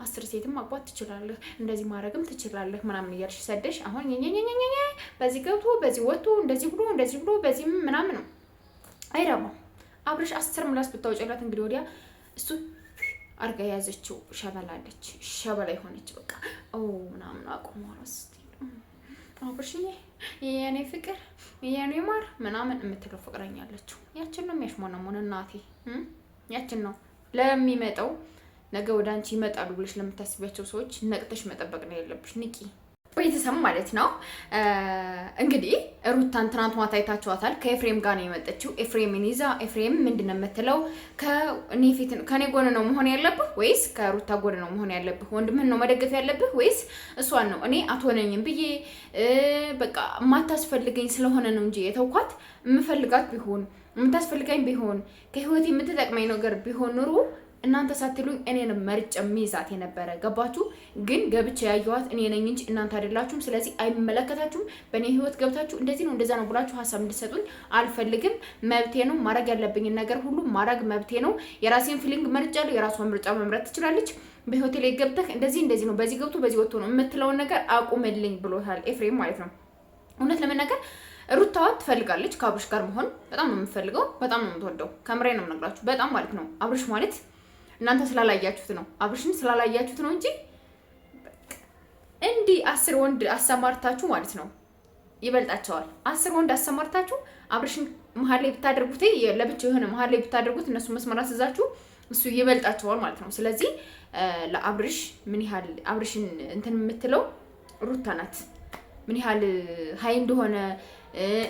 10 ሴትም ማግባት ትችላለህ፣ እንደዚህ ማድረግም ትችላለህ ምናምን እያልሽ ሰደሽ አሁን በዚህ ገብቶ በዚህ ወጥቶ እንደዚህ ብሎ በዚህ ምናምን ነው አይራማ። አብረሽ 10 ምላስ ብታወጪላት እንግዲህ ወዲያ እሱ አርጋ ያዘችው ሸበላለች፣ ሸበላ ሆነች። በቃ ምናምን አቁሟራስ አብርሽዬ የኔ ፍቅር የኔ ማር ምናምን የምትለው ፍቅረኛ አለችው። ያችን ነው የሚያሽሞነሞን እናቴ፣ ያችን ነው ለሚመጣው ነገ ወደ አንቺ ይመጣሉ ብለሽ ለምታስቢያቸው ሰዎች ነቅተሽ መጠበቅ ነው ያለብሽ። ንቂ ቤተሰብ ማለት ነው። እንግዲህ ሩታን ትናንት ማታ አይታችኋታል። ከኤፍሬም ጋር ነው የመጣችው። ኤፍሬምን ይዛ ኤፍሬም ምንድን ነው የምትለው? ከኔ ጎን ነው መሆን ያለብህ ወይስ ከሩታ ጎን ነው መሆን ያለብህ? ወንድምህን ነው መደገፍ ያለብህ ወይስ እሷን ነው? እኔ አትሆነኝም ብዬ በቃ የማታስፈልገኝ ስለሆነ ነው እንጂ የተውኳት የምፈልጋት ቢሆን የምታስፈልጋኝ ቢሆን ከህይወት የምትጠቅመኝ ነገር ቢሆን ኑሮ እናንተ ሳትሉኝ እኔን መርጬ የሚይዛት የነበረ ገባችሁ? ግን ገብቼ ያየኋት እኔ ነኝ እንጂ እናንተ አይደላችሁም። ስለዚህ አይመለከታችሁም። በእኔ ህይወት ገብታችሁ እንደዚህ ነው እንደዛ ነው ብላችሁ ሀሳብ እንድትሰጡኝ አልፈልግም። መብቴ ነው። ማድረግ ያለብኝን ነገር ሁሉ ማድረግ መብቴ ነው። የራሴን ፊሊንግ መርጫለሁ። የራሷን ምርጫ መምረጥ ትችላለች። በህይወቴ ላይ ገብተህ እንደዚህ ነው በዚህ ገብቶ በዚህ ወጥቶ ነው የምትለውን ነገር አቁምልኝ ብሎታል ኤፍሬም ማለት ነው። እውነት ለመናገር ሩታ ትፈልጋለች ከአብርሽ ጋር መሆን በጣም ነው የምትፈልገው። በጣም ነው የምትወደው። ከምሬ ነው የምነግራችሁ። በጣም ማለት ነው። አብርሽ ማለት እናንተ ስላላያችሁት ነው፣ አብርሽን ስላላያችሁት ነው እንጂ እንዲህ 10 ወንድ አሰማርታችሁ ማለት ነው ይበልጣቸዋል። 10 ወንድ አሰማርታችሁ አብርሽን መሀል ላይ ብታደርጉት ለብቻው የሆነ መሀል ላይ ብታደርጉት እነሱ መስመር አስይዛችሁ እሱ ይበልጣቸዋል ማለት ነው። ስለዚህ ለአብርሽ ምን ያህል አብርሽን እንትን የምትለው ሩታ ናት። ምን ያህል ሀይ እንደሆነ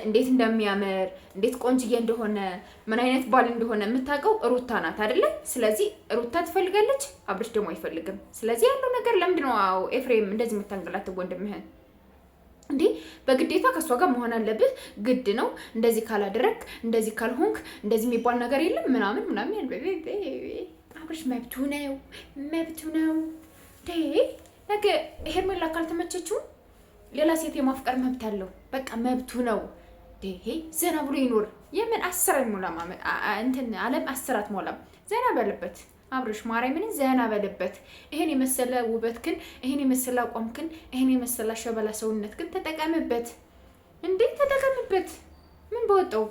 እንዴት እንደሚያምር እንዴት ቆንጅዬ እንደሆነ ምን አይነት ባል እንደሆነ የምታውቀው ሩታ ናት አይደለ? ስለዚህ ሩታ ትፈልጋለች፣ አብርሽ ደግሞ አይፈልግም። ስለዚህ ያለው ነገር ለምንድን ነው ኤፍሬም እንደዚህ የምታንገላትው ወንድምህን? እንዴ በግዴታ ከሷ ጋር መሆን አለብህ፣ ግድ ነው። እንደዚህ ካላደረክ እንደዚህ ካልሆንክ እንደዚህ የሚባል ነገር የለም ምናምን አብርሽ መብቱ ነው። ነገ ሄርሜላ ካልተመቸችው ሌላ ሴት የማፍቀር መብት አለው። በቃ መብቱ ነው። ይሄ ዘና ብሎ ይኖር። የምን 10 ሞላማ እንትን ዓለም 10 ሞላም። ዘና በልበት አብርሽ ማርያምን ዘና በልበት። ይሄን የመሰለ ውበት ግን ይሄን የመሰለ አቋም ግን ይሄን የመሰለ ሸበላ ሰውነት ግን ተጠቀምበት። እንዴ ተጠቀምበት። ምን በወጣው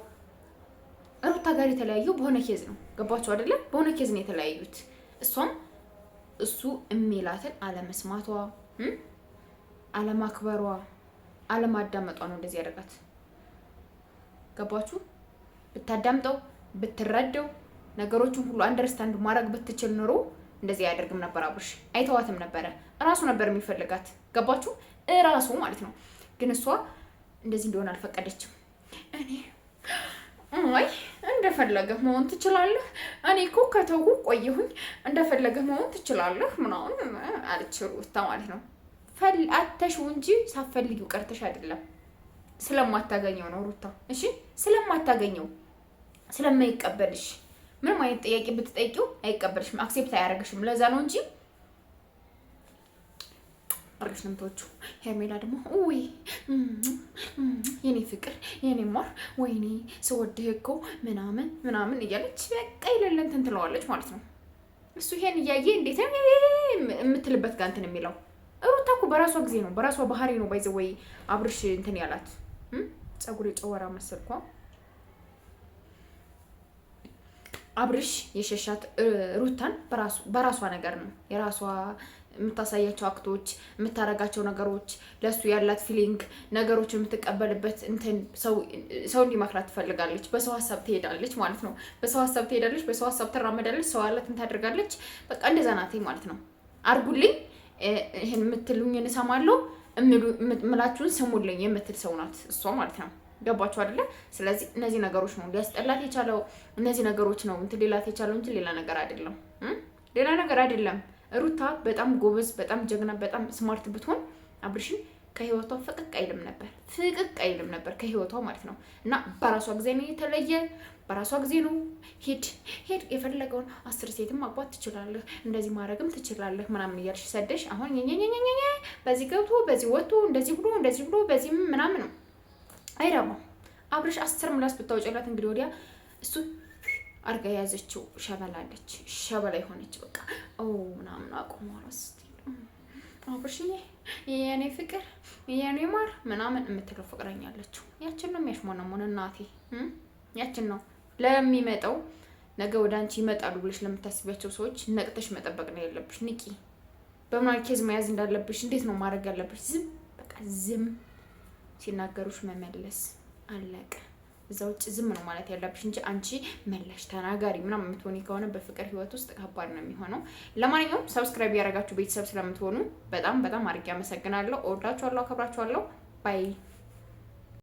ሩታ ጋር የተለያየው በሆነ ኬዝ ነው። ገባችሁ አይደለ? በሆነ ኬዝ ነው የተለያዩት። እሷም እሱ የሚላትን አለመስማቷ አለማክበሯ አለማዳመጧ ነው እንደዚህ ያደርጋት። ገባችሁ? ብታዳምጠው ብትረዳው ነገሮችን ሁሉ አንደርስታንድ ማድረግ ብትችል ኖሮ እንደዚህ አያደርግም ነበር። አብርሽ አይተዋትም ነበረ። እራሱ ነበር የሚፈልጋት። ገባችሁ? እራሱ ማለት ነው። ግን እሷ እንደዚህ እንደሆነ አልፈቀደችም። አይ እንደፈለገህ መሆን ትችላለህ፣ እኔ እኮ ከተው ቆየሁኝ፣ እንደፈለገህ መሆን ትችላለህ ምናምን አለች ሩታ ማለት ነው። አተሽው እንጂ ሳፈልጊው ቀርተሽ አይደለም። ስለማታገኘው ነው ሩታ። እሺ ስለማታገኘው ስለማይቀበልሽ ምንም አይነት ጥያቄ ብትጠይቂው አይቀበልሽም፣ አክሴፕት አያደርግሽም። ለዛ ነው እንጂ አርግሽ ነው የምትወጪው። ሄርሜላ ደግሞ ውይ የኔ ፍቅር የኔ ማር ወይኔ ስወድህ እኮ ምናምን እያለች በቃ ይለለን እንትን ትለዋለች ማለት ነው። እሱ ይሄን እያየ እንዴት የምትልበት ጋር እንትን የሚለው ሩታ እኮ በራሷ ጊዜ ነው በራሷ ባህሪ ነው ባይዘወይ አብርሽ እንትን ያላት ጸጉር የጨወራ መሰልኳ አብርሽ የሸሻት ሩታን በራሷ ነገር ነው። የራሷ የምታሳያቸው አክቶች የምታረጋቸው ነገሮች ለሱ ያላት ፊሊንግ ነገሮች የምትቀበልበት እንትን ሰው እንዲመክራት ትፈልጋለች። በሰው ሀሳብ ትሄዳለች ማለት ነው። በሰው ሀሳብ ትሄዳለች፣ በሰው ሀሳብ ትራመዳለች፣ ሰው ያላትን ታደርጋለች። በቃ እንደዛ ናት ማለት ነው። አርጉልኝ ይሄን የምትሉኝን እሰማለሁ ምላችሁን ስሙልኝ የምትል ሰው ናት እሷ ማለት ነው። ገባችሁ አይደለ? ስለዚህ እነዚህ ነገሮች ነው ሊያስጠላት የቻለው፣ እነዚህ ነገሮች ነው እንትን ሌላት የቻለው እንጂ ሌላ ነገር አይደለም። ሩታ በጣም ጎበዝ፣ በጣም ጀግና፣ በጣም ስማርት ብትሆን አብርሽን ከህይወቷ ፍቅቅ አይልም ነበር ከህይወቷ ማለት ነው። እና በራሷ ጊዜ ነው የተለየ፣ በራሷ ጊዜ ነው ሄድ የፈለገውን 10 ሴትም ማግባት ትችላለህ፣ እንደዚህ ማድረግም ትችላለህ ምናምን እያልሽ ሰደሽ አሁን በዚህ ገብቶ በዚህ ወጥቶ እንደዚህ ብሎ በዚህ ምናምን ነው አይራማ። አብርሽ 10 ምላስ ብታወጪላት እንግዲህ ወዲያ እሱ አርጋ ያዘችው ሸበላለች። ሸበላ የሆነች በቃ ምናምን አቁሟራስ አብርሽዬ የኔ ፍቅር የኔ ማር ምናምን የምትለው ፍቅረኛ አለችው። ያችን ነው የሚያሽሞነሙን እናቴ። ያችን ነው ለሚመጣው ነገ ወደ አንቺ ይመጣሉ ብለሽ ለምታስቢያቸው ሰዎች ነቅተሽ መጠበቅ ነው ያለብሽ። ንቂ። በምን ኬዝ መያዝ እንዳለብሽ፣ እንዴት ነው ማድረግ ያለብሽ? ዝም በቃ ዝም። ሲናገሩሽ መመለስ አለቀ። እዛ ውጭ ዝም ነው ማለት ያለብሽ እንጂ አንቺ መላሽ ተናጋሪ ምናምን የምትሆኒ ከሆነ በፍቅር ህይወት ውስጥ ከባድ ነው የሚሆነው። ለማንኛውም ሰብስክራይብ ያደረጋችሁ ቤተሰብ ስለምትሆኑ በጣም በጣም አድርጌ አመሰግናለሁ። እወዳችኋለሁ፣ አከብራችኋለሁ። ባይ